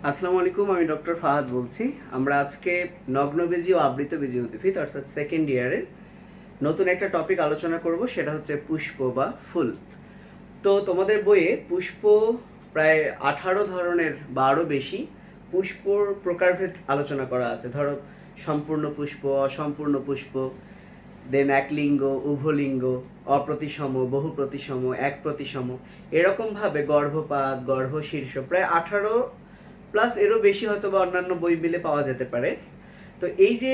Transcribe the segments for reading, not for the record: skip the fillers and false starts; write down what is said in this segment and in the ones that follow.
আসসালামু আলাইকুম, আমি ডক্টর ফাহাদ বলছি। আমরা আজকে নগ্নবীজি ও আবৃতবীজি উদ্ভিদ অর্থাৎ সেকেন্ড ইয়ারের নতুন একটা টপিক আলোচনা করব, সেটা হচ্ছে পুষ্প বা ফুল। তো তোমাদের বইয়ে পুষ্প প্রায় 18 ধরনের বা আরও বেশি পুষ্পর প্রকারভেদ আলোচনা করা আছে। ধরো সম্পূর্ণ পুষ্প, অসম্পূর্ণ পুষ্প, দেন একলিঙ্গ, উভলিঙ্গ, অপ্রতিসম, বহু প্রতিসম, এক প্রতিসম, এরকমভাবে গর্ভপাত, গর্ভশীর্ষ প্রায় 18 প্লাস এরও বেশি হয়তো বা অন্যান্য বই মিলে পাওয়া যেতে পারে। তো এই যে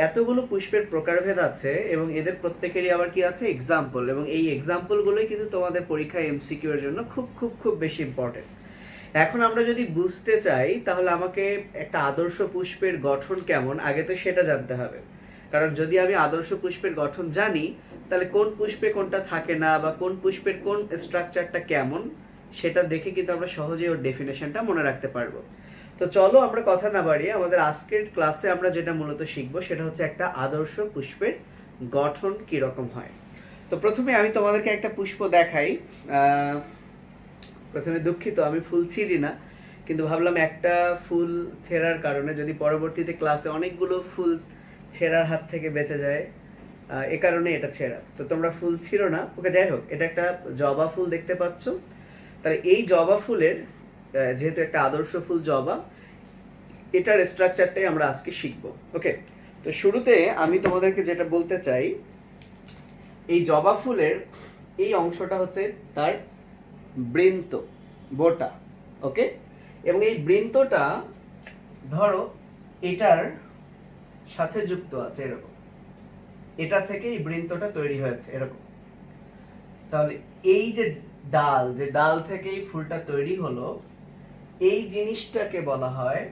এতগুলো পুষ্পের প্রকারভেদ আছে এবং এদের প্রত্যেকেরই আবার কি আছে এক্সাম্পল, এবং এই এক্সাম্পলগুলোই কিন্তু তোমাদের পরীক্ষায় এমসিকিউ এর জন্য খুব খুব খুব বেশি ইম্পর্টেন্ট। এখন আমরা যদি বুঝতে চাই তাহলে আমাকে একটা আদর্শ পুষ্পের গঠন কেমন আগে তো সেটা জানতে হবে। কারণ যদি আমি আদর্শ পুষ্পের গঠন জানি তাহলে কোন পুষ্পে কোনটা থাকে না বা কোন পুষ্পের কোন স্ট্রাকচারটা কেমন সেটা দেখে কিন্তু আমরা সহজেই ওর ডেফিনেশনটা মনে রাখতে পারবো। তো চলো আমরা কথা না বাড়িয়ে আমাদের আজকের ক্লাসে আমরা যেটা মূলত শিখবো সেটা হচ্ছে একটা আদর্শ পুষ্পের গঠন কীরকম হয়। তো প্রথমে আমি তোমাদেরকে একটা পুষ্প দেখাই। প্রথমে দুঃখিত, আমি ফুল ছিঁড়ি না, কিন্তু ভাবলাম একটা ফুল ছেঁড়ার কারণে যদি পরবর্তীতে ক্লাসে অনেকগুলো ফুল ছেঁড়ার হাত থেকে বেঁচে যায়, এ কারণে এটা ছেঁড়া। তো তোমরা ফুল ছিঁড়ো না, ওকে। যাই হোক, এটা একটা জবা ফুল দেখতে পাচ্ছ। তাহলে এই জবা ফুলের যেহেতু একটা আদর্শ ফুল জবা, এটার স্ট্রাকচারটাই আমরা আজকে শিখব। ওকে, তো শুরুতে আমি তোমাদেরকে যেটা বলতে চাই, এই জবা ফুলের এই অংশটা হচ্ছে তার বৃন্ত, বোটা। ওকে, এবং এই বৃন্তটা ধরো এটার সাথে যুক্ত আছে এরকম, এটা থেকে এই বৃন্তটা তৈরি হয়েছে এরকম। তাহলে এই যে ডাল থেকে এই ফুলটা তৈরি হলো, এই জিনিসটাকে বলা হয়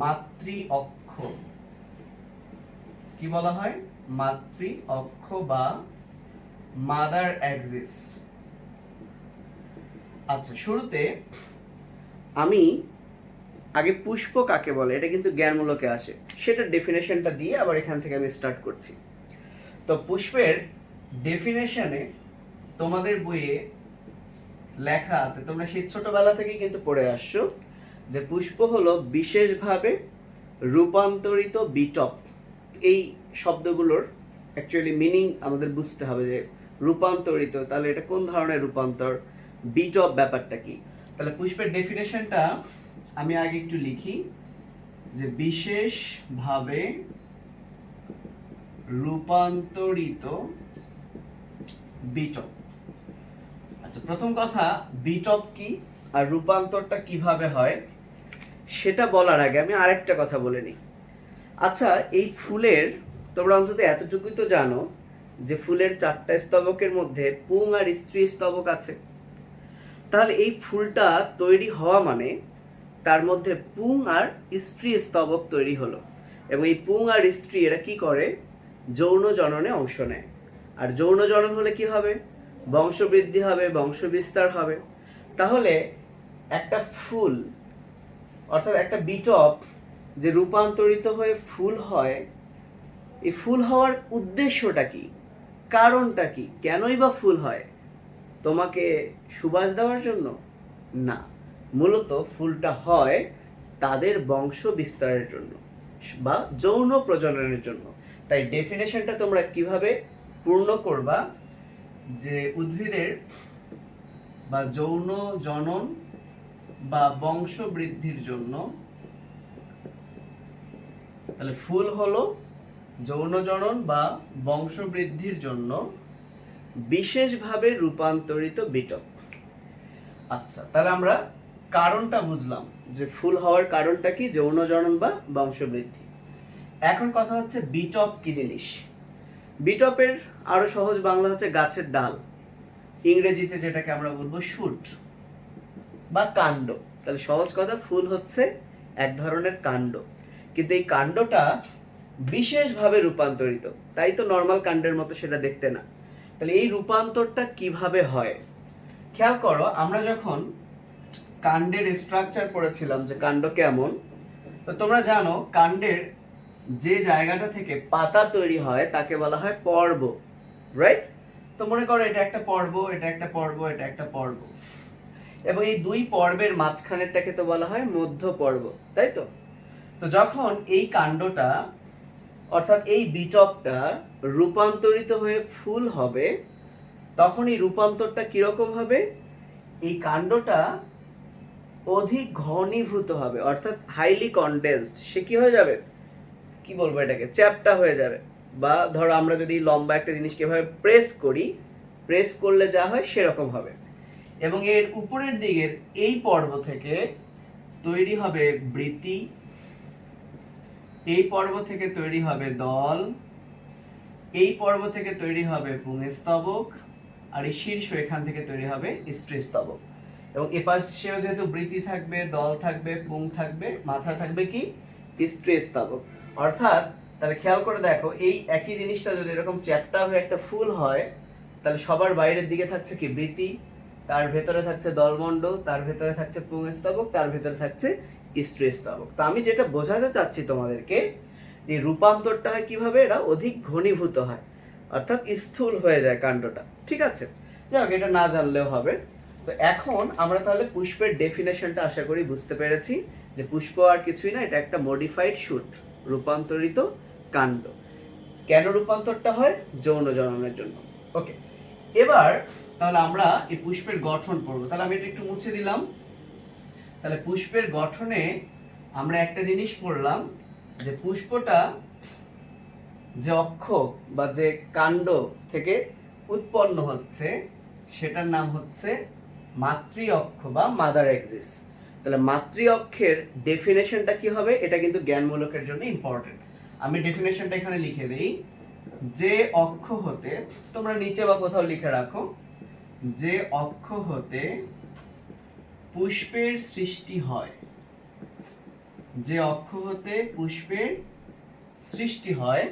মাতৃ অক্ষ। কি বলা হয়? মাতৃ অক্ষ বা মাদার অ্যাক্সিস। আচ্ছা, শুরুতে আমি আগে পুষ্প কাকে বলে এটা কিন্তু জ্ঞানমূলকে আসে, সেটার ডেফিনেশনটা দিয়ে আবার এখান থেকে আমি স্টার্ট করছি। তো পুষ্পের ডেফিনেশনে তোমাদের বইয়ে লেখা আছে, তোমরা সেই ছোটবেলা থেকেই কিন্তু পড়ে আসছো, যে পুষ্প হলো বিশেষভাবে রূপান্তরিত বিটপ। এই শব্দগুলোর অ্যাকচুয়ালি মিনিং আমাদের বুঝতে হবে, যে রূপান্তরিত তাহলে এটা কোন ধরনের রূপান্তর, বিটপ ব্যাপারটা কি। তাহলে পুষ্পের ডেফিনেশনটা আমি আগে একটু লিখি, যে বিশেষভাবে রূপান্তরিত বিটপ। আচ্ছা, প্রথম কথা, বিটপ কি আর রূপান্তরটা কিভাবে হয় সেটা বলার আগে আমি আরেকটা কথা বলে নিই। আচ্ছা, এই ফুলের তোমরা অন্তত এতটুকুই তো জানো যে ফুলের 4টা স্তবকের মধ্যে পুং আর স্ত্রী স্তবক আছে। তাহলে এই ফুলটা তৈরি হওয়া মানে তার মধ্যে পুং আর স্ত্রী স্তবক তৈরি হলো, এবং এই পুং আর স্ত্রী এরা কি করে, যৌন জননে অংশ নেয়। আর যৌন জনন হলে কি হবে? বংশবৃদ্ধি হবে, বংশবিস্তার হবে। তাহলে একটা ফুল অর্থাৎ একটা বিটপ যে রূপান্তরিত হয়ে ফুল হয়, এই ফুল হওয়ার উদ্দেশ্যটা কি, কারণটা কি, কেনই বা ফুল হয়? তোমাকে সুবাস দেওয়ার জন্য না, মূলত ফুলটা হয় তাদের বংশ বিস্তারের জন্য বা যৌন প্রজননের জন্য। তাই ডেফিনেশনটা তোমরা কিভাবে পূর্ণ করবা, যে উদ্ভিদের বা যৌন জনন বা বংশ বৃদ্ধির জন্য, তাহলে ফুল হলো যৌন জনন বা বংশ বৃদ্ধির জন্য বিশেষভাবে রূপান্তরিত বিটপ। আচ্ছা, তাহলে আমরা কারণটা বুঝলাম যে ফুল হওয়ার কারণটা কি, যৌন জনন বা বংশবৃদ্ধি। এখন কথা হচ্ছে বিটপ কি জিনিস। বিটপের আরো সহজ বাংলা হচ্ছে গাছের ডাল, ইংরেজিতে যেটাকে আমরা বলবো শুট বা কাণ্ড। তাহলে সহজ কথা, ফুল হচ্ছে এক ধরনের কাণ্ড, কিন্তু এই কাণ্ডটা বিশেষভাবে রূপান্তরিত, তাই তো নর্মাল কাণ্ডের মতো সেটা দেখতে না। তাহলে এই রূপান্তরটা কিভাবে হয় খেয়াল করো। আমরা যখন কাণ্ডের স্ট্রাকচার পড়েছিলাম যে কাণ্ড কেমন, তো তোমরা জানো কাণ্ডের যে জায়গাটা থেকে পাতা তৈরি হয় তাকে বলা হয় পর্ব, রাইট? তো মনে করো এটা একটা পর্ব, এটা একটা পর্ব, এটা একটা পর্ব। এবং এই দুই পর্বের মাঝখানেরটাকে তো বলা হয় মধ্য পর্ব, তাই তো? তো যখন এই কাণ্ডটা অর্থাৎ এই বিটকটা রূপান্তরিত হয়ে ফুল হবে, তখন এই রূপান্তরটা কিরকম হবে? এই কাণ্ডটা অধিক ঘনীভূত হবে, অর্থাৎ হাইলি কনডেন্সড। সে কি হয়ে যাবে, কি বলবো এটাকে, চ্যাপ্টা হয়ে যাবে। বা ধরো আমরা যদি লম্বা একটা জিনিসকে এভাবে প্রেস করি, প্রেস করলে যা হয় সেরকম হবে। এবং এর উপরের দিকের এই পর্ব থেকে তৈরি হবে বৃতি, এই পর্ব থেকে তৈরি হবে দল, এই পর্ব থেকে তৈরি হবে পুংস্তবক, আর এই শীর্ষ এখান থেকে তৈরি হবে স্ত্রীস্তবক। এবং এপাশেও যেহেতু বৃতি থাকবে, দল থাকবে, পুং থাকবে, মাথা থাকবে কি স্ত্রীস্তবক। অর্থাৎ তাহলে খেয়াল করে দেখো, এই একই জিনিসটা যদি এরকম চ্যাপ্টা হয়ে একটা ফুল হয়, তাহলে সবার বাইরের দিকে থাকছে কি বৃতি, তার ভেতরে থাকছে দলমণ্ডল, তার ভেতরে থাকছে পুংস্তবক, তার ভেতরে থাকছে স্ত্রীস্তবক। তো আমি যেটা বোঝাতে চাচ্ছি তোমাদেরকে, যে রূপান্তরটা হয় কিভাবে, এরা অধিক ঘনীভূত হয়, অর্থাৎ স্থূল হয়ে যায় কাণ্ডটা। ঠিক আছে, যাই হোক, এটা না জানলেও হবে। তো এখন আমরা তাহলে পুষ্পের ডেফিনেশনটা আশা করি বুঝতে পেরেছি, যে পুষ্প আর কিছুই না, এটা একটা মডিফাইড শুট, রূপান্তরিত কাণ্ড। কেন রূপান্তরটা হয়? যৌন জননের জন্য। ওকে, এবার তাহলে আমরা এই পুষ্পের গঠন পড়বো। তাহলে আমি এটা একটু মুছে দিলাম। তাহলে পুষ্পের গঠনে আমরা একটা জিনিস পড়লাম, যে পুষ্পটা যে অক্ষ বা যে কাণ্ড থেকে উৎপন্ন হচ্ছে সেটার নাম হচ্ছে মাতৃ অক্ষ বা মাদার এক্সিস। তাহলে মাতৃ অক্ষের ডেফিনেশনটা কি হবে, এটা কিন্তু জ্ঞানমূলকের জন্য ইম্পর্টেন্ট। আমি ডেফিনেশনটা এখানে লিখে দেই। যে অক্ষ হতে, তোমরা নিচে বা কোথাও লিখে রাখো, যে অক্ষ হতে পুষ্পের সৃষ্টি হয়, যে অক্ষ হতে পুষ্পের সৃষ্টি হয়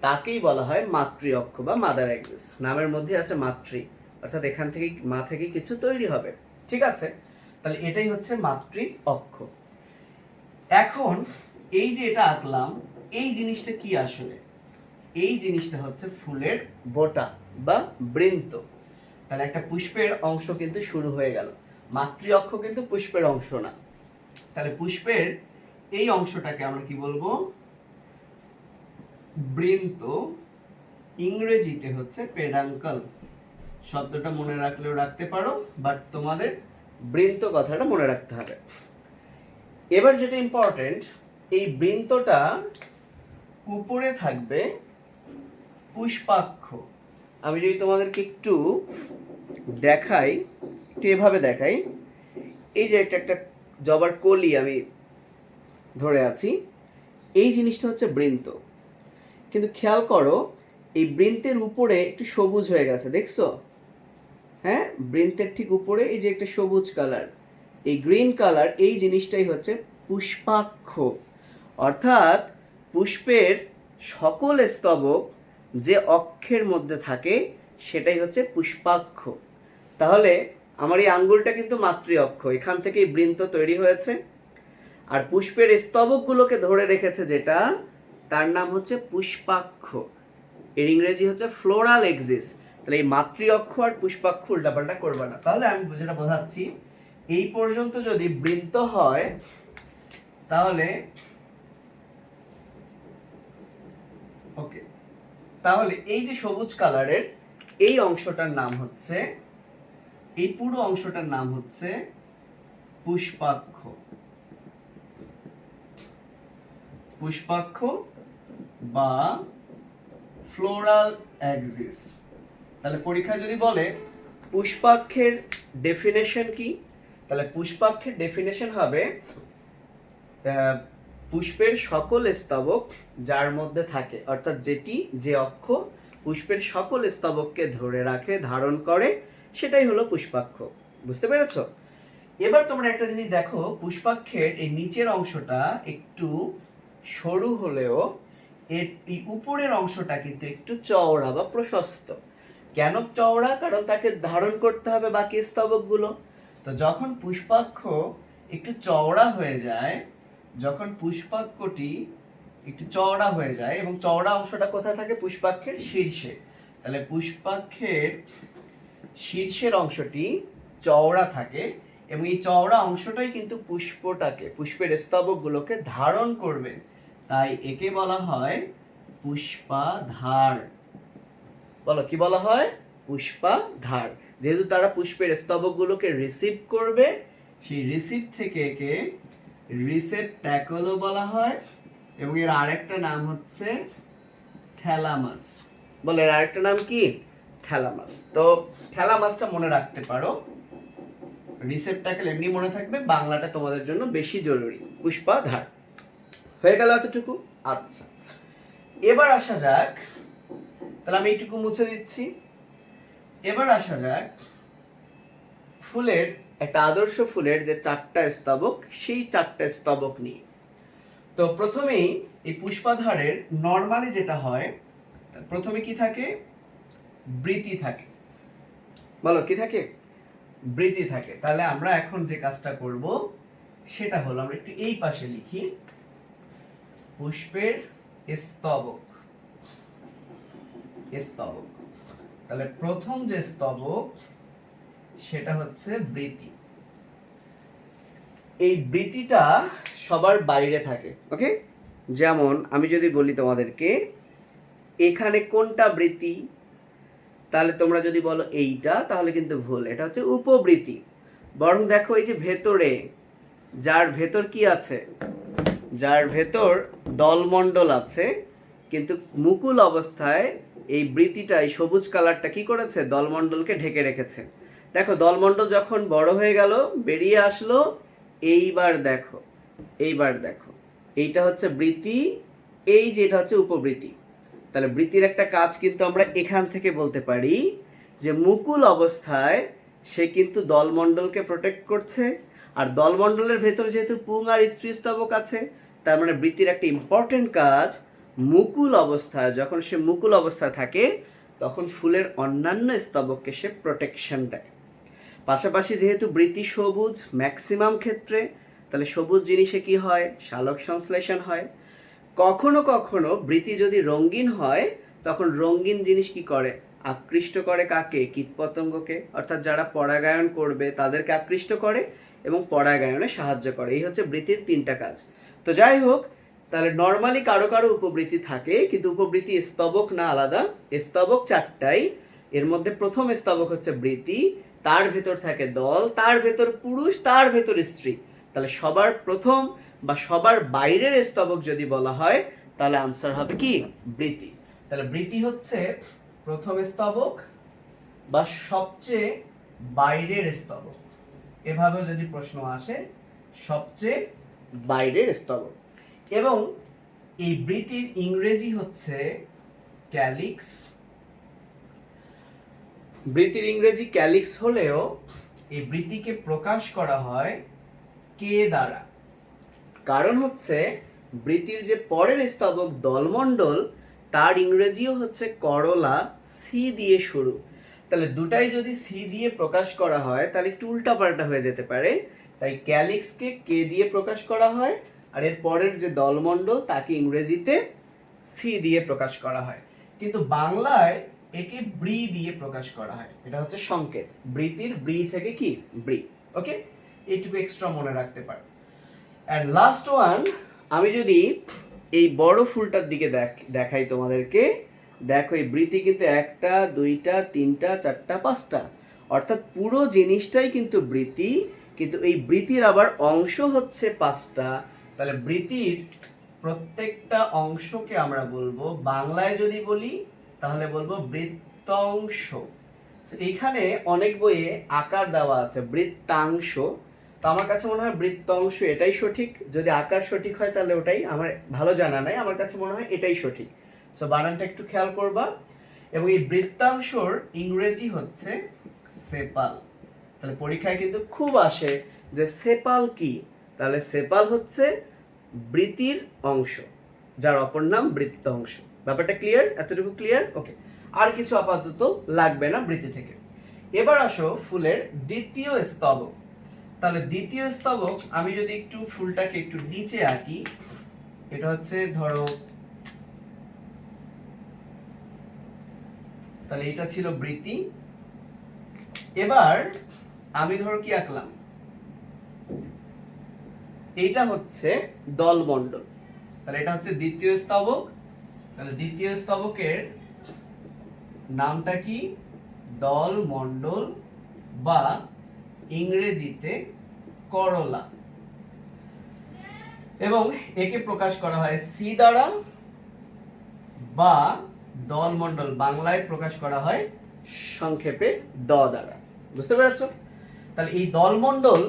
তাকেই বলা হয় মাতৃ অক্ষ বা মাদার এক্সিস। নামের মধ্যে আছে মাতৃ, অর্থাৎ এখান থেকে মা থেকে কিছু তৈরি হবে। ঠিক আছে, তাহলে এটাই হচ্ছে মাতৃ অক্ষ। এখন এই যে এটা আঁকলাম, এই জিনিসটা কি আসলে? এই জিনিসটা হচ্ছে ফুলের বোটা বা বৃন্ত। তাহলে একটা পুষ্পের অংশ কিন্তু শুরু হয়ে গেল। মাতৃ অক্ষ কিন্তু পুষ্পের অংশ না। তাহলে পুষ্পের এই অংশটাকে আমরা কি বলবো? বৃন্ত। ইংরেজিতে হচ্ছে পেডাঙ্কল। শব্দটা মনে রাখলেও রাখতে পারো, বাট তোমাদের বৃন্ত কথাটা মনে রাখতে হবে। এবার যেটা ইম্পর্টেন্ট, এই বৃন্তটা উপরে থাকবে পুষ্পাক্ষ। আমি যদি তোমাদেরকে একটু দেখাই, একটু এভাবে দেখাই, এই যে একটা জবার কলি আমি ধরে আছি, এই জিনিসটা হচ্ছে বৃন্ত। কিন্তু খেয়াল করো, এই বৃন্তের উপরে একটু সবুজ হয়ে গেছে, দেখছো? হ্যাঁ, বৃন্তের ঠিক উপরে এই যে একটা সবুজ কালার, এই গ্রিন কালার, এই জিনিসটাই হচ্ছে পুষ্পাক্ষ। অর্থাৎ পুষ্পের সকল স্তবক যে অক্ষের মধ্যে থাকে সেটাই হচ্ছে পুষ্পাক্ষ। তাহলে আমার এই আঙ্গুলটা কিন্তু মাতৃ অক্ষ, এখান থেকেই বৃন্ত তৈরি হয়েছে। আর পুষ্পের স্তবকগুলোকে ধরে রেখেছে যেটা, তার নাম হচ্ছে পুষ্পাক্ষ। এর ইংরেজি হচ্ছে ফ্লোরাল এক্সিস। তাহলে এই মাতৃ অক্ষ আর পুষ্পাক্ষ উল্টাপাল্টা করবে না। তাহলে আমি যেটা বোঝাচ্ছি, এই পর্যন্ত যদি বৃন্ত হয়, তাহলে ওকে, তাহলে এই যে সবুজ কালারের এই অংশটার নাম হচ্ছে, এই পুরো অংশটার নাম হচ্ছে পুষ্পাক্ষ। পুষ্পাক্ষ বা ফ্লোরাল এক্সিস। তাহলে পরীক্ষায় যদি বলে পুষ্পাক্ষের ডেফিনেশন কি, তাহলে পুষ্পাক্ষের ডেফিনেশন হবে পুষ্পের সকল স্তবক যার মধ্যে থাকে, অর্থাৎ যেটি, যে অক্ষ পুষ্পের সকল স্তবককে ধরে রাখে, ধারণ করে, সেটাই হলো পুষ্পাক্ষ। বুঝতে পেরেছ? এবার তোমরা একটা জিনিস দেখো, পুষ্পাক্ষের এই নিচের অংশটা একটু সরু হলেও এর এই উপরের অংশটা কিন্তু একটু চওড়া বা প্রশস্ত। কেন চওড়া? কারণ তাকে ধারণ করতে হবে বাকি স্তবকগুলো। তো যখন পুষ্পাক্ষ একটু চওড়া হয়ে যায়, যখন পুষ্পাক্ষটি একটু চওড়া হয়ে যায়, এবং চওড়া অংশটা কোথায় থাকে? পুষ্পাক্ষের শীর্ষে। তাহলে পুষ্পাক্ষের শীর্ষের অংশটি চওড়া থাকে এবং এই চওড়া অংশটাই কিন্তু পুষ্পের স্তবকগুলোকে ধারণ করবে, তাই একে বলা হয় পুষ্পাধার। বলো কি বলা হয়? পুষ্পাধার। যেহেতু তারা পুষ্পের স্তবকগুলোকে রিসিভ করবে, সেই রিসিভ থেকে একে রিসেপ্টাকলও বলা হয়, এবং এর আরেকটা নাম হচ্ছে থ্যালামাস। বলে এর আরেকটা নাম কি? থ্যালামাস। তো থ্যালামাসটা মনে রাখতে পারো, রিসেপ্টাকল এমনি মনে থাকবে, বাংলাটা তোমাদের জন্য বেশি জরুরি। পুষ্পাধার হয়ে গেল এতটুকু। আচ্ছা, এবার আসা যাক, তাহলে আমি এইটুকু মুছে দিচ্ছি। এবার আসা যাক ফুলের, একটা আদর্শ ফুলের যে 4টা স্তবক, সেই 4টা স্তবক নিয়ে। তো প্রথমেই এই পুষ্পাধারের নরমালি যেটা হয়, প্রথমে কি থাকে? বৃতি থাকে। বলো কি থাকে? বৃতি থাকে। তাহলে আমরা এখন যে কাজটা করব সেটা হলো, আমরা একটু এই পাশে লিখি পুষ্পের স্তবক। স্তবক, তাহলে প্রথম যে স্তবক সেটা হচ্ছে বৃতি। এই বৃতিটা সবার বাইরে থাকে, ওকে? যেমন আমি যদি বলি তোমাদেরকে এখানে কোনটা বৃতি, তাহলে তোমরা যদি বলো এইটা, তাহলে কিন্তু ভুল, এটা হচ্ছে উপবৃতি। বরং দেখো এই যে ভেতরে, যার ভেতর কি আছে? যার ভেতর দলমণ্ডল আছে, কিন্তু মুকুল অবস্থায় এই বৃতিটা, এই সবুজ কালারটা কি করেছে? দলমণ্ডলকে ঢেকে রেখেছে। দেখো দলমণ্ডল যখন বড় হয়ে গেল, বেরিয়ে আসলো, এইবার দেখো, এইটা হচ্ছে বৃতি, এই যেটা হচ্ছে উপবৃতি। তাহলে বৃতির একটা কাজ কিন্তু আমরা এখান থেকে বলতে পারি যে মুকুল অবস্থায় সে কিন্তু দলমণ্ডলকে প্রোটেক্ট করছে, আর দলমণ্ডলের ভেতর যেহেতু পুং আর স্ত্রী স্তবক আছে, তার মানে বৃতির একটা ইম্পর্টেন্ট কাজ, মুকুল অবস্থায়, যখন সে মুকুল অবস্থায় থাকে তখন ফুলের অন্যান্য স্তবককে সে প্রোটেকশন দেয়। পাশাপাশি যেহেতু বৃতি সবুজ ম্যাক্সিমাম ক্ষেত্রে, তাহলে সবুজ জিনিসে কি হয়? সালোক সংশ্লেষণ হয়। কখনো কখনো বৃতি যদি রঙিন হয়, তখন রঙিন জিনিস কি করে? আকৃষ্ট করে কাকে? কীটপতঙ্গকে, অর্থাৎ যারা পরাগায়ন করবে তাদেরকে আকৃষ্ট করে এবং পরাগায়নে সাহায্য করে। এই হচ্ছে বৃতির 3টা কাজ। তো যাই হোক, তাহলে নর্মালি কারো কারো উপবৃতি থাকে, কিন্তু উপবৃতি স্তবক না, আলাদা। স্তবক 4টাই। এর মধ্যে প্রথম স্তবক হচ্ছে বৃতি, তার ভেতর থাকে দল, তার ভেতর পুরুষ, তার ভেতর স্ত্রী। তাহলে সবার প্রথম বা সবার বাইরের স্তবক যদি বলা হয়, তাহলে আনসার হবে কি? বৃতি। তাহলে বৃতি হচ্ছে প্রথম স্তবক বা সবচেয়ে বাইরের স্তবক। এভাবে যদি প্রশ্ন আসে, সবচেয়ে বাইরের স্তবক। এবং এই বৃতির ইংরেজি হচ্ছে ক্যালিক্স। বৃতির ইংরেজি ক্যালিক্স হলেও এই বৃতিকে প্রকাশ করা হয় কে দ্বারা? কারণ হচ্ছে বৃতির যে পরের স্তবক দলমণ্ডল, তার ইংরেজিও হচ্ছে করলা, সি দিয়ে শুরু। তাহলে দুটাই যদি সি দিয়ে প্রকাশ করা হয়, তাহলে একটু উল্টাপাল্টা হয়ে যেতে পারে। তাই ক্যালিক্সকে কে দিয়ে প্রকাশ করা হয়, আর এর পরের যে দলমণ্ডল তাকে ইংরেজিতে সি দিয়ে প্রকাশ করা হয়। কিন্তু বাংলায় একে ব্রি দিয়ে প্রকাশ করা হয়। এটা হচ্ছে সংকেত, বৃতির ব্রি থেকে কি? ব্রি। ওকে, এইটুকু এক্সট্রা মনে রাখতে পারো। অ্যান্ড লাস্ট ওয়ান, আমি যদি এই বড় ফুলটার দিকে দেখাই তোমাদেরকে, দেখো এই বৃতি কিন্তু 1টা 2টা 3টা 4টা 5টা, অর্থাৎ পুরো জিনিসটাই কিন্তু বৃতি, কিন্তু এই বৃতির আবার অংশ হচ্ছে 5টা। তাহলে বৃতির প্রত্যেকটা অংশকে আমরা বলবো, বাংলায় যদি বলি তাহলে বলবো বৃত্তাংশ। এইখানে অনেক বইয়ে আকার দেওয়া আছে বৃত্তাংশ, তো আমার কাছে মনে হয় বৃত্তাংশ এটাই সঠিক। যদি আকার সঠিক হয় তাহলে ওটাই, আমার ভালো জানা নাই, আমার কাছে মনে হয় এটাই সঠিক। সো বানানটা একটু খেয়াল করবা। এবং এই বৃত্তাংশর ইংরেজি হচ্ছে সেপাল। তাহলে পরীক্ষায় কিন্তু খুব আসে যে সেপাল কি, তাহলে সেপাল হচ্ছে বৃতির অংশ, যার অপর নাম বৃত্তাংশ। ব্যাপারটা ক্লিয়ার? এতটুকু ক্লিয়ার? ওকে, আর কিছু আপাতত লাগবে না বৃতি থেকে। এবার আসো ফুলের দ্বিতীয় স্তবক। তাহলে দ্বিতীয় স্তবক, আমি যদি একটু ফুলটাকে একটু নিচে আঁকি, এটা হচ্ছে ধরো, তাহলে এটা ছিল বৃতি। এবার আমি ধরো কি আঁকলাম? এইটা হচ্ছে দলমণ্ডল। তাহলে এটা হচ্ছে দ্বিতীয় স্তবক। তাহলে দ্বিতীয় স্তবকের নামটা কি? দলমণ্ডল বা ইংরেজিতে করলা। এবং একে প্রকাশ করা হয় সি দ্বারা, বা দলমণ্ডল বাংলায় প্রকাশ করা হয় সংক্ষেপে দ দ্বারা। বুঝতে পেরেছো? তাহলে এই দলমণ্ডল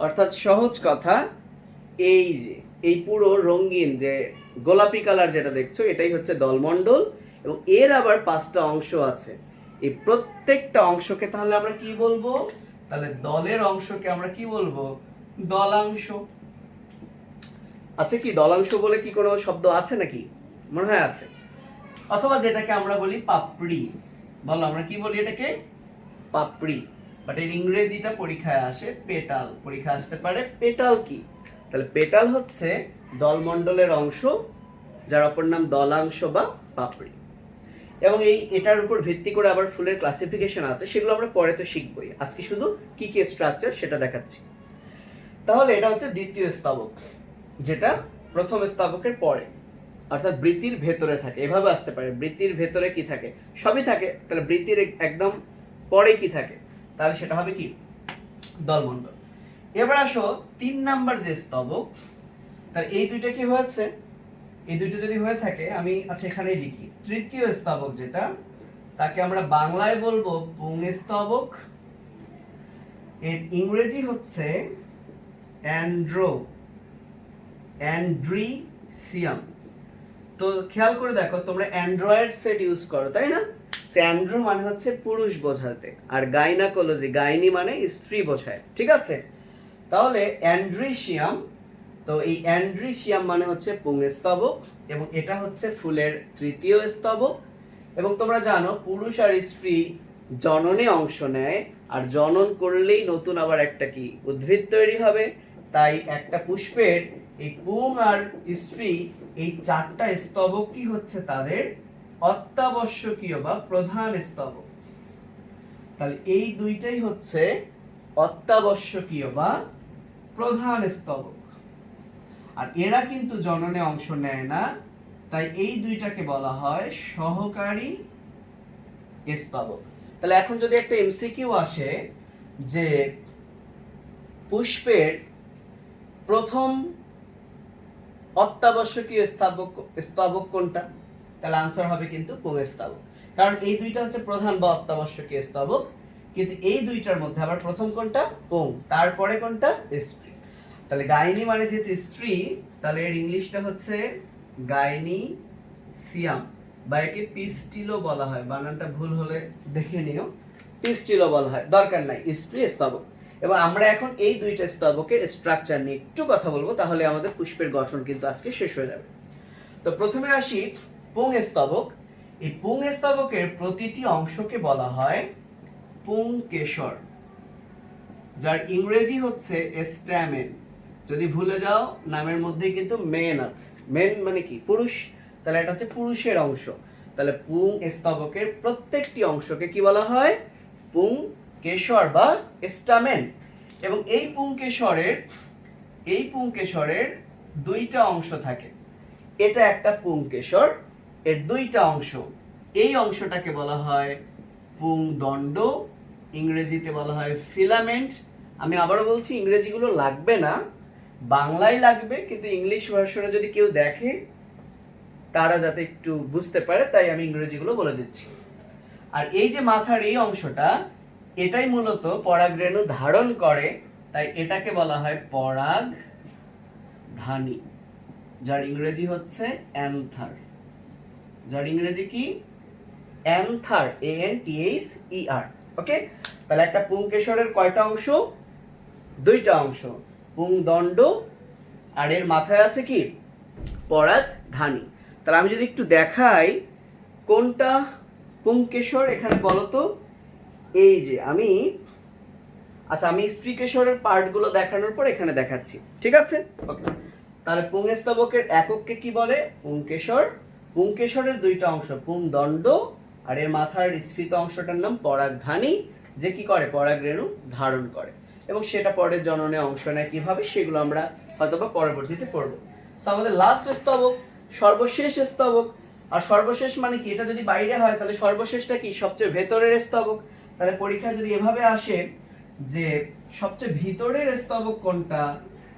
অর্থাৎ সহজ কথা, এই যে এই পুরো রঙিন যে গোলাপি কালার যেটা দেখছো এটাই হচ্ছে দলমণ্ডল, এবং এর আবার 5টা অংশ আছে। এই প্রত্যেকটা অংশকে তাহলে আমরা কি বলবো? তাহলে দলের অংশকে আমরা কি বলবো? দলাংশ। আচ্ছা, কি দলাংশ বলে কি কোনো শব্দ আছে নাকি? মনে হয় আছে। অথবা যেটাকে আমরা বলি পাপড়ি। বলো, আমরা কি বলি এটাকে? পাপড়ি। বাট এর ইংরেজিটা পরীক্ষায় আসে পেটাল। পরীক্ষা আসতে পারে পেটাল কি? তাহলে পেটাল হচ্ছে দলমণ্ডলের অংশ, যার অপর নাম দলাংশ বা পাপড়ি। এবং এটার উপর ভিত্তি করে আবার ফুলের ক্লাসিফিকেশন আছে, সেগুলো আমরা পরে তো শিখবই। আজকে শুধু কি কি স্ট্রাকচার সেটা দেখাচ্ছি। তাহলে এটা হচ্ছে দ্বিতীয় স্তবক, যেটা প্রথম স্তবকের পরে, অর্থাৎ বৃত্তির ভেতরে থাকে। এভাবে আসতে পারে, বৃত্তির ভেতরে কি থাকে? সবই থাকে। তাহলে বৃত্তির একদম পরে কি থাকে? তাহলে সেটা হবে কি? দলমণ্ডল। এবার আসো 3 নাম্বার যে স্তবক, তাহলে এই দুইটা কি হয়েছে? এই দুইটা যদি হয়ে থাকে, আমি আচ্ছা এখানেই লিখি। তৃতীয় স্তবক যেটা, তাকে আমরা বাংলায় বলবো পুংস্তবক। এর ইংরেজি হচ্ছে অ্যান্ড্রিসিয়াম। তো খেয়াল করে দেখো, তোমরা অ্যান্ড্রয়েড সেট ইউজ করো, তাই না? সে অ্যান্ড্রো মানে হচ্ছে পুরুষ বোঝাতে, আর গাইনাকোলজি, গাইনি মানে স্ত্রী বোঝায়, ঠিক আছে? তাহলে অ্যান্ড্রিসিয়াম, তো এই অ্যান্ড্রিসিয়াম মানে হচ্ছে পুংস্তবক, এবং এটা হচ্ছে ফুলের তৃতীয় স্তবক। এবং তোমরা জানো পুরুষ আর স্ত্রী জননে অংশ নেয়, আর জনন করলেই নতুন আবার একটা কি উদ্ভিদ তৈরি হবে। তাই একটা পুষ্পের এই পুং আর স্ত্রী, এই 4টা স্তবক কি হচ্ছে তাদের অত্যাবশ্যকীয় বা প্রধান স্তবক। তাহলে এই দুইটাই হচ্ছে অত্যাবশ্যকীয় বা প্রধান স্তবক, আর এরা কিন্তু জননে অংশ নেয় না। তাই এই দুইটাকে বলা হয় সহকারী স্তবক। তাহলে এখন যদি একটা এমসিকিউ আসে যে পুষ্পের প্রথম অত্যাবশ্যকীয় স্তবক কোনটা, তাহলে আনসার হবে কিন্তু পুংস্তবক। কারণ এই দুইটা হচ্ছে প্রধান বা অত্যাবশ্যকীয় স্তবক, কিন্তু এই দুইটার মধ্যে আবার প্রথম কোনটা? পুং, তারপরে কোনটা? স্ত্রী। তাহলে গাইনি মানে যেহেতু স্ত্রী, তাহলে এর ইংলিশটা হচ্ছে গাইনিসিয়াম, বা একে পিস্টিলও বলা হয়। বানানটা ভুল হলে দেখে নিও, পিস্টিলও বলা হয়, দরকার নাই, স্ত্রী স্তবক। এবং আমরা এখন এই দুইটা স্তবকের স্ট্রাকচার নিয়ে একটু কথা বলবো, তাহলে আমাদের পুষ্পের গঠন কিন্তু আজকে শেষ হয়ে যাবে। তো প্রথমে আসি পুংস্তবক। এই পুংস্তবকের প্রতিটি অংশকে বলা হয় পুংকেশর, যার ইংরেজি হচ্ছে স্ট্যামেন। যদি ভুলে যাও, নামের মধ্যেই কিন্তু মেন আছে। মেন মানে কি? পুরুষ। তাহলে এটা হচ্ছে পুরুষের অংশ। তাহলে পুংস্তবকের প্রত্যেকটি অংশকে কি বলা হয়? পুংকেশর বা স্টামেন। এবং এই পুংকেশরের 2টা অংশ থাকে। এটা একটা পুংকেশর, এর 2টা অংশ। এই অংশটাকে বলা হয় পুংদণ্ড, ইংরেজিতে বলা হয় ফিলামেন্ট। আমি আবারও বলছি, ইংরেজিগুলো লাগবে না, বাংলায় লাগবে, কিন্তু ইংলিশ ভার্সনে যদি কেউ দেখে তারা যাতে একটু বুঝতে পারে, তাই আমি ইংরেজিগুলো বলে দিচ্ছি। আর এই যে মাথার এই অংশটা, এটাই মূলত পরাগরেণু ধারণ করে, তাই এটাকে বলা হয় পরাগধানী, যার ইংরেজি হচ্ছে অ্যান্থার। যার ইংরেজি কি? Another, ANTHER। ওকে, তাহলে একটা পুংকেশরের কয়টা অংশ? 2টা অংশ, পুংদণ্ড, আর এর মাথায় আছে কি? পরাগধানী। তাহলে আমি যদি একটু দেখাই কোনটা পুংকেশর, এখানে বলো তো। এই যে আমি স্ত্রীকেশরের পার্টগুলো দেখানোর পর এখানে দেখাচ্ছি, ঠিক আছে? ওকে, তাহলে পুংস্তবকের একককে কি বলে? পুংকেশর। পুংকেশরের 2টা অংশ, পুংদণ্ড, আর এর মাথার স্ফীত অংশটার নাম পরাগধানী, যে কি করে? পরাগরেণু ধারণ করে। এবং সেটা পরের জননে অংশ নেয় কিভাবে সেগুলো আমরা হয়তোবা পরবর্তীতে পড়বো। সো আমাদের লাস্ট স্তবক, সর্বশেষ স্তবক। আর সর্বশেষ মানে কি, এটা যদি বাইরে হয় তাহলে সর্বশেষটা কি, সবচেয়ে ভেতরের স্তবক। তাহলে পরীক্ষায় যদি এভাবে আসে যে সবচেয়ে ভিতরের স্তবক কোনটা,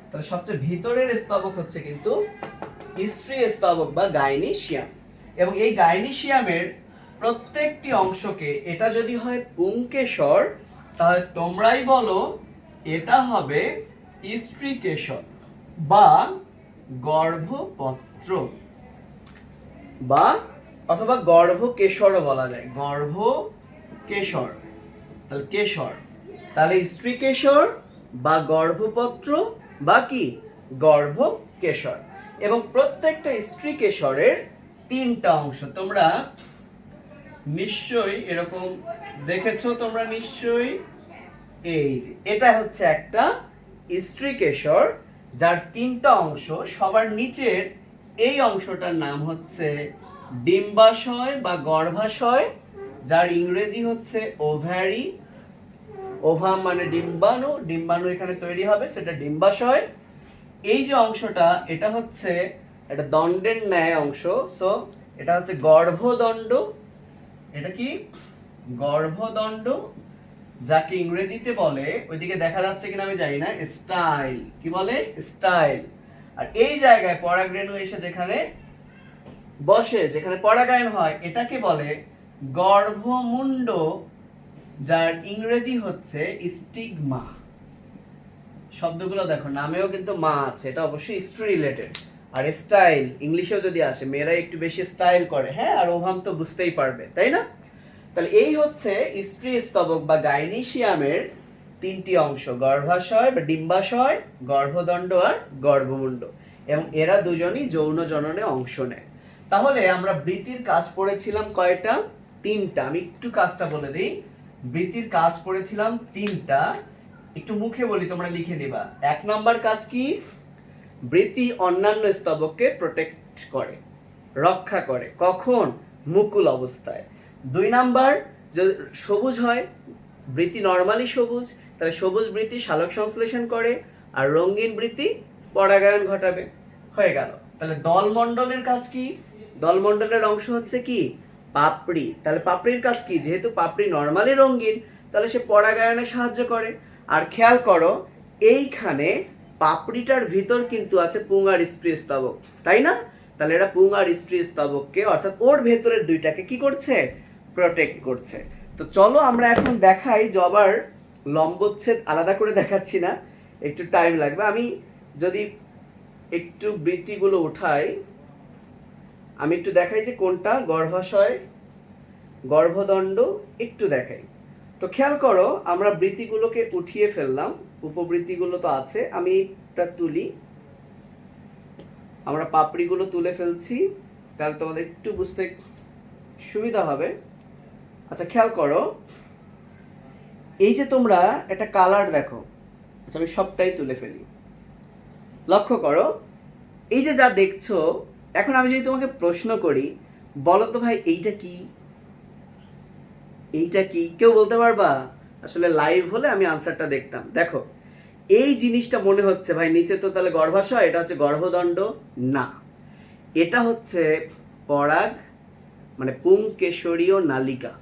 তাহলে সবচেয়ে ভিতরের স্তবক হচ্ছে কিন্তু স্ত্রী স্তবক বা গাইনিসিয়াম। এবং এই গাইনিসিয়ামের প্রত্যেকটি অংশকে, এটা যদি হয় পুংকেশর তাহলে তোমরাই বলো এটা হবে স্ত্রীকেশর বা গর্ভপত্র, বা অথবা গর্ভকেশরও বলা যায়, গর্ভকেশর। তাহলে কেশর, তাহলে স্ত্রীকেশর বা গর্ভপত্র বা কি গর্ভকেশর। এবং প্রত্যেকটা স্ত্রীকেশরের 3টা অংশ তোমরা নিশ্চয়ই এরকম দেখেছো, তোমরা নিশ্চয়ই। এই যে এটা হচ্ছে একটা স্ত্রীকেশর যার 3টা অংশ। সবার নিচের এই অংশটার নাম হচ্ছে ডিম্বাশয় বা গর্ভাশয়, যার ইংরেজি হচ্ছে ওভারি। ওভাম মানে ডিম্বাণু, ডিম্বাণু এখানে তৈরি হবে, সেটা ডিম্বাশয়। এই যে অংশটা, এটা হচ্ছে একটা দণ্ডের ন্যায় অংশ, সো এটা হচ্ছে গর্ভদণ্ড। এটা কি গর্ভদণ্ড, যাকে ইংরেজিতে বলে, ওইদিকে দেখা যাচ্ছে কিনা আমি জানি না, স্টাইল। কি বলে? স্টাইল। আর এই জায়গায় পরাগরেণু এসে যেখানে বসে, যেখানে পরাগায়ন হয়, এটাকে বলে গর্ভমুণ্ড, যার ইংরেজি হচ্ছে স্টিগমা। শব্দগুলো দেখো, নামেও কিন্তু মা আছে, এটা অবশ্যই স্ত্রী রিলেটেড। আর স্টাইল ইংলিশেও যদি আসে, মেয়েরা একটু বেশি স্টাইল করে, হ্যাঁ, আর ওভাম তো বুঝতেই পারবে, তাই না? তাহলে এই হচ্ছে স্ত্রী স্তবক বা গাইনিসিয়ামের 3টি অংশ, গর্ভাশয় বা ডিম্বাশয়, গর্ভদণ্ড আর গর্ভমুণ্ড। এবং এরা দুজনই যৌন জননে অংশ নেয়। তাহলে আমরা বৃত্তির কাজ পড়েছিলাম কয়টা? 3টা। আমি একটু কাজটা বলে দিই। বৃত্তির কাজ পড়েছিলাম 3টা, একটু মুখে বলি, তোমরা লিখে নিবা। 1 নাম্বার কাজ কি? বৃত্তি অন্যান্য স্তবককে প্রোটেক্ট করে, রক্ষা করে। কখন? মুকুল অবস্থায়। 2 নাম্বার, যদি সবুজ হয়, বৃত্তি নরমালি সবুজ, তাহলে সবুজ বৃত্তি সালোক সংশ্লেষণ করে, আর রঙিন বৃত্তি পরাগায়ন ঘটাবে। হয়ে গেল। তাহলে দলমণ্ডলের কাজ কি? দলমণ্ডলের অংশ হচ্ছে কি পাপড়ি। তাহলে পাপড়ির কাজ কি? যেহেতু পাপড়ি নরমালি রঙিন, তাহলে সে পরাগায়নে সাহায্য করে। আর খেয়াল করো, এইখানে পাপড়িটার ভিতর কিন্তু আছে পুং আর স্ত্রী স্তবক, তাই না? তাহলে এরা পুং আর স্ত্রী স্তবককে, অর্থাৎ ওর ভেতরের 2টাকে কি করছে? প্রোটেক্ট করছে। তো চলো আমরা এখন দেখাই জবার লম্বচ্ছেদ, আলাদা করে দেখাচ্ছি না, একটু টাইম লাগবে। আমি যদি একটু বৃত্তিগুলো উঠাই, আমি একটু দেখাই যে কোনটা গর্ভাশয়, গর্ভদণ্ড, একটু দেখাই। তো খেয়াল করো, আমরা বৃত্তিগুলোকে উঠিয়ে ফেললাম, উপবৃত্তিগুলো তো আছে, আমি এটা তুলি। আমরা পাপড়িগুলো তুলে ফেলছি, তাহলে তোমাদের একটু বুঝতে সুবিধা হবে। আচ্ছা খেয়াল করো, এই যে তোমরা একটা কালার দেখো। আচ্ছা আমি সবটাই তুলে ফেলি। লক্ষ্য করো, এই যে যা দেখছো, এখন আমি যদি তোমাকে প্রশ্ন করি, বলো তো ভাই এইটা কি? এইটা কি? কেউ বলতে পারবা? আসলে লাইভ হলে আমি আনসারটা দেখতাম। দেখো, এই জিনিসটা মনে হচ্ছে ভাই নিচে তো তাহলে গর্ভাশয়, এটা হচ্ছে গর্ভদণ্ড। না, এটা হচ্ছে পরাগ মানে পুংকেশরীয় নালিকা।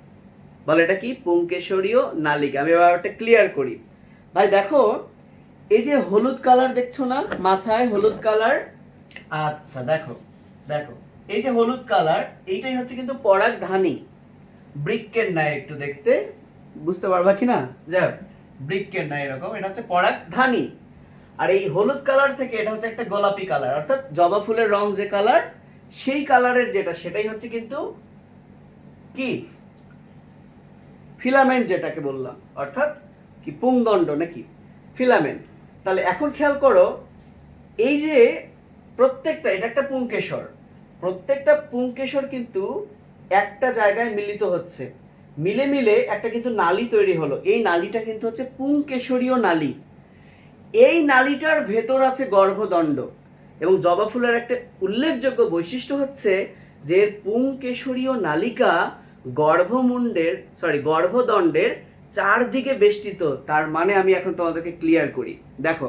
বলে এটা কি? পুংকেশরীয় নালিকা। আমি ব্যাপারটা ক্লিয়ার করি। ভাই দেখো, এই যে হলুদ কালার দেখছো না, মাথায় হলুদ কালার। আচ্ছা দেখো, দেখো এই যে হলুদ কালার, এইটাই হচ্ছে কিন্তু পরাগধানী, বৃক্কের ন্যায় একটু দেখতে, বুঝতে পারবা কিনা? যাক, বৃক্কের ন্যায় এরকম, এটা হচ্ছে পরাগধানী। আর এই হলুদ কালার থেকে এটা হচ্ছে একটা গোলাপি কালার, অর্থাৎ জবা ফুলের রং যে কালার, সেই কালারের যেটা, সেটাই হচ্ছে কিন্তু কি ফিলামেন্ট, যেটাকে বললাম, অর্থাৎ কি পুংদণ্ড নাকি ফিলামেন্ট। তাহলে এখন খেয়াল করো, এই যে প্রত্যেকটা, এটা একটা পুংকেশর, প্রত্যেকটা পুংকেশর কিন্তু একটা জায়গায় মিলিত হচ্ছে, মিলে মিলে একটা কিন্তু নালী তৈরি হলো। এই নালীটা কিন্তু হচ্ছে পুংকেশরীয় নালী। এই নালীটার ভেতর আছে গর্ভদণ্ড। এবং জবা ফুলের একটা উল্লেখযোগ্য বৈশিষ্ট্য হচ্ছে যে পুংকেশরীয় নালিকা গর্ভদণ্ডের চারদিকে বেষ্টিত, তার মানে আমি এখন তোমাদেরকে ক্লিয়ার করি। দেখো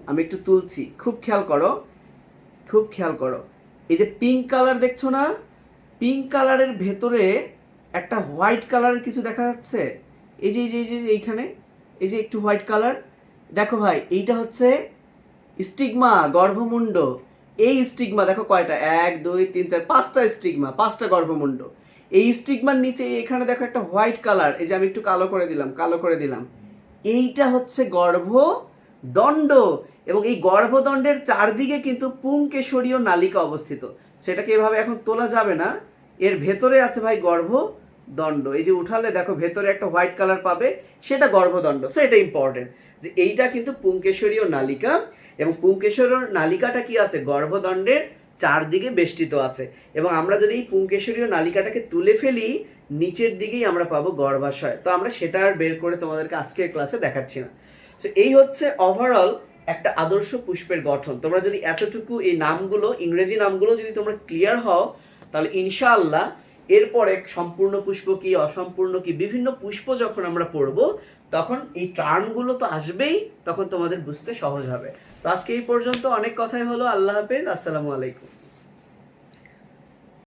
আমি একটু তুলছি, খুব খেয়াল করো, খুব খেয়াল করো। এই যে পিঙ্ক কালার দেখছো না, পিঙ্ক কালারের ভেতরে একটা হোয়াইট কালারের কিছু দেখা যাচ্ছে। এই যে এই যে এই যে এইখানে এই যে একটু হোয়াইট কালার, দেখো ভাই এইটা হচ্ছে স্টিগমা, গর্ভমুণ্ড। এই স্টিগমা দেখো কয়টা, 1 2 3 4 5টা স্টিগমা, 5টা গর্ভমুণ্ড। এই স্টিগমার নিচে এখানে দেখো একটা হোয়াইট কালার, এই যে আমি একটু কালো করে দিলাম, কালো করে দিলাম। এইটা হচ্ছে গর্ভদণ্ড, এবং এই গর্ভদণ্ডের চারদিকে কিন্তু পুংকেশরীয় নালিকা অবস্থিত। সেটাকে এভাবে এখন তোলা যাবে না, এর ভেতরে আছে ভাই গর্ভদণ্ড। এই যে উঠালে দেখো ভেতরে একটা হোয়াইট কালার পাবে, সেটা গর্ভদণ্ড। সো এটা ইম্পর্টেন্ট যে এইটা কিন্তু পুংকেশরীয় নালিকা, এবং পুংকেশরীয় নালিকাটা কি আছে, গর্ভদণ্ডের চারদিকে বেষ্টিত আছে। এবং আমরা যদি এই পুংকেশরীয় নালিকাটাকে তুলে ফেলি, নিচের দিকেই আমরা পাবো গর্ভাশয়। তো আমরা সেটা আর বের করে তোমাদেরকে আজকের ক্লাসে দেখাচ্ছি না। সো এই হচ্ছে ওভারঅল একটা আদর্শ পুষ্পের গঠন। তোমরা যদি এতটুকু এই নামগুলো, ইংরেজি নামগুলো যদি তোমরা ক্লিয়ার হও, তাহলে ইনশাআল্লাহ এরপরে সম্পূর্ণ পুষ্প কি, অসম্পূর্ণ কি, বিভিন্ন পুষ্প যখন আমরা পড়বো, তখন এই টার্মগুলো তো আসবেই, তখন তোমাদের বুঝতে সহজ হবে। তো আজকে এই পর্যন্ত, অনেক কথাই হলো। আল্লাহ হাফেজ, আসসালামু আলাইকুম।